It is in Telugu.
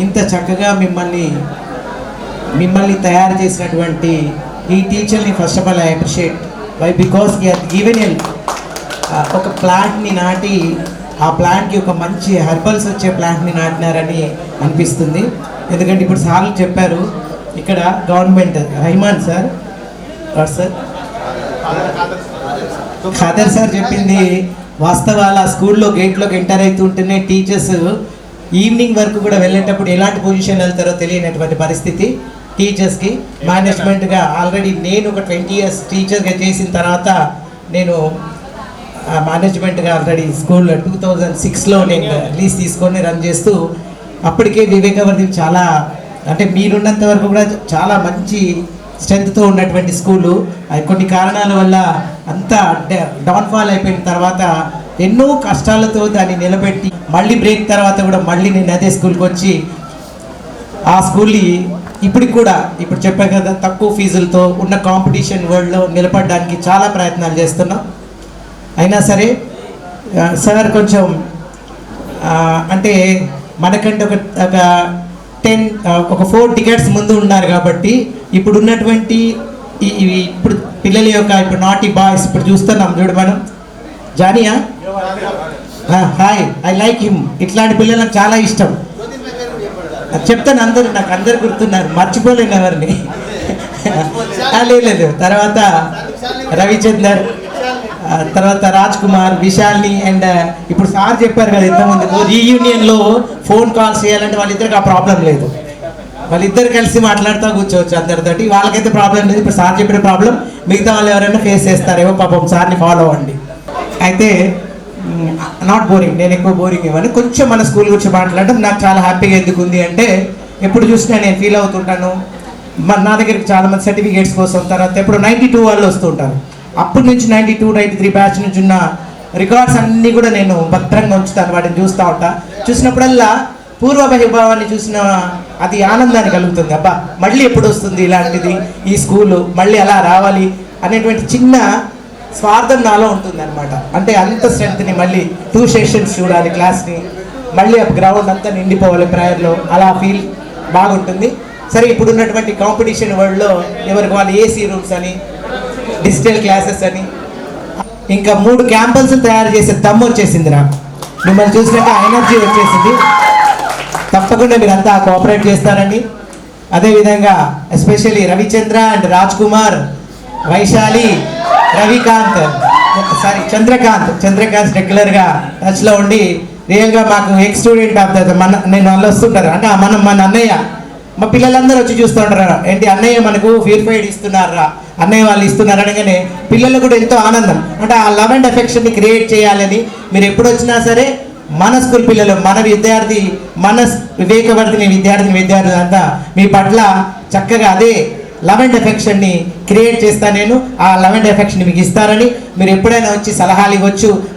ఇంత చక్కగా మిమ్మల్ని తయారు చేసినటువంటి ఈ టీచర్ని first of all I appreciate why because even ఒక ప్లాంట్ని నాటి ఆ ప్లాంట్కి ఒక మంచి హెర్బల్స్ వచ్చే ప్లాంట్ని నాటినారని అనిపిస్తుంది. ఎందుకంటే ఇప్పుడు సార్లు చెప్పారు ఇక్కడ government Rahman sir Khader sir చెప్పింది వాస్తవాల స్కూల్లో గేట్లోకి ఎంటర్ అవుతుంటేనే టీచర్స్ ఈవినింగ్ వరకు కూడా వెళ్ళేటప్పుడు ఎలాంటి పొజిషన్ వెళ్తారో తెలియనటువంటి పరిస్థితి టీచర్స్కి. మేనేజ్మెంట్గా ఆల్రెడీ నేను ఒక 20 years టీచర్గా చేసిన తర్వాత నేను మేనేజ్మెంట్గా ఆల్రెడీ స్కూల్ 2006లో నేను రిలీజ్ తీసుకొని రన్ చేస్తూ అప్పటికే వివేకవర్ధి చాలా అంటే మీరున్నంత వరకు కూడా చాలా మంచి స్ట్రెంగ్త్తో ఉన్నటువంటి స్కూలు. కొన్ని కారణాల వల్ల అంతా డౌన్ఫాల్ అయిపోయిన తర్వాత ఎన్నో కష్టాలతో దాన్ని నిలబెట్టి మళ్ళీ బ్రేక్ తర్వాత కూడా మళ్ళీ నేను అదే స్కూల్కి వచ్చి ఆ స్కూల్ని ఇప్పుడు చెప్పాను కదా తక్కువ ఫీజులతో ఉన్న కాంపిటీషన్ వరల్డ్లో నిలబడడానికి చాలా ప్రయత్నాలు చేస్తున్నాం. అయినా సరే సార్ కొంచెం అంటే మనకంటే ఒక 4 decades ముందు ఉన్నారు కాబట్టి ఇప్పుడు ఉన్నటువంటి ఇప్పుడు పిల్లల యొక్క ఇప్పుడు నాటీ బాయ్స్ ఇప్పుడు చూస్తున్నాం చూడు మనం జానియా హాయ్ ఐ లైక్ హిమ్ ఇట్లాంటి పిల్లలు నాకు చాలా ఇష్టం. చెప్తాను నాకు అందరు గుర్తున్నారు మర్చిపోలేను ఎవరిని లేదు. తర్వాత రవిచందర్ తర్వాత రాజ్ కుమార్ విశాల్ని అండ్ ఇప్పుడు సార్ చెప్పారు కదా ఇంతకుముందు రీయూనియన్లో ఫోన్ కాల్స్ చేయాలంటే వాళ్ళిద్దరికి ఆ ప్రాబ్లం లేదు. వాళ్ళిద్దరు కలిసి మాట్లాడుతూ కూర్చోవచ్చు అందరితోటి. వాళ్ళకైతే ప్రాబ్లం లేదు. ఇప్పుడు సార్ చెప్పిన ప్రాబ్లం మిగతా వాళ్ళు ఎవరైనా ఫేస్ చేస్తారేమో పాపం సార్ని ఫాలో అవ్వండి. అయితే నాట్ బోరింగ్ నేను ఎక్కువ బోరింగ్ ఇవ్వను. కొంచెం మన స్కూల్ గురించి మాట్లాడడం నాకు చాలా హ్యాపీగా ఎందుకు ఉంది అంటే ఎప్పుడు చూసినా నేను ఫీల్ అవుతుంటాను. నా దగ్గరికి చాలామంది సర్టిఫికేట్స్ కోసం తర్వాత ఎప్పుడు 92 వాళ్ళు వస్తుంటారు. అప్పటి నుంచి 92, 93 బ్యాచ్ నుంచి ఉన్న రికార్డ్స్ అన్నీ కూడా నేను భద్రంగా ఉంచుతాను. వాటిని చూస్తూ ఉంటా. చూసినప్పుడల్లా పూర్వ వైభవాన్ని చూసిన అది ఆనందాన్ని కలుగుతుంది. అబ్బా మళ్ళీ ఎప్పుడు వస్తుంది ఇలాంటిది ఈ స్కూలు మళ్ళీ అలా రావాలి అనేటువంటి చిన్న స్వార్థం నాలో ఉంటుంది అనమాట. అంటే అంత స్ట్రెంత్ని మళ్ళీ 2 sessions చూడాలి క్లాస్ని మళ్ళీ గ్రౌండ్ అంతా నిండిపోవాలి ప్రేయర్లో అలా ఫీల్ బాగుంటుంది. సరే ఇప్పుడు ఉన్నటువంటి కాంపిటీషన్ వరల్డ్లో ఎవరికి వాళ్ళు ఏసీ రూమ్స్ అని డిజిటల్ క్లాసెస్ అని ఇంకా 3 క్యాంపస్ తయారు చేసే దమ్ము వచ్చేసింది నాకు. మిమ్మల్ని చూసినాక ఎనర్జీ వచ్చేసింది. తప్పకుండా మీరంతా కోఆపరేట్ చేస్తారని అదేవిధంగా ఎస్పెషల్లీ రవిచంద్ర అండ్ రాజ్ కుమార్ వైశాలి రవికాంత్ చంద్రకాంత్ రెగ్యులర్గా టచ్లో ఉండి రియల్గా మాకు ఎక్స్ స్టూడెంట్ ఆఫ్ నేను వాళ్ళు వస్తుంటారు అంటే మన అన్నయ్య మా పిల్లలందరూ వచ్చి చూస్తుంటారు ఏంటి అన్నయ్య మనకు ప్యూరిఫైడ్ ఇస్తున్నారా అన్నయ్య వాళ్ళు ఇస్తున్నారు అనగానే పిల్లలకు కూడా ఎంతో ఆనందం. అంటే ఆ లవ్ అండ్ అఫెక్షన్ని క్రియేట్ చేయాలని మీరు ఎప్పుడు వచ్చినా సరే మన స్కూల్ పిల్లలు మన వివేకవర్ధిని విద్యార్థులు అంతా మీ పట్ల చక్కగా అదే లవ్ అండ్ ఎఫెక్షన్ని క్రియేట్ చేస్తా నేను. ఆ లవ్ అండ్ ఎఫెక్షన్ మీకు ఇస్తారని మీరు ఎప్పుడైనా వచ్చి సలహాలు ఇవ్వచ్చు.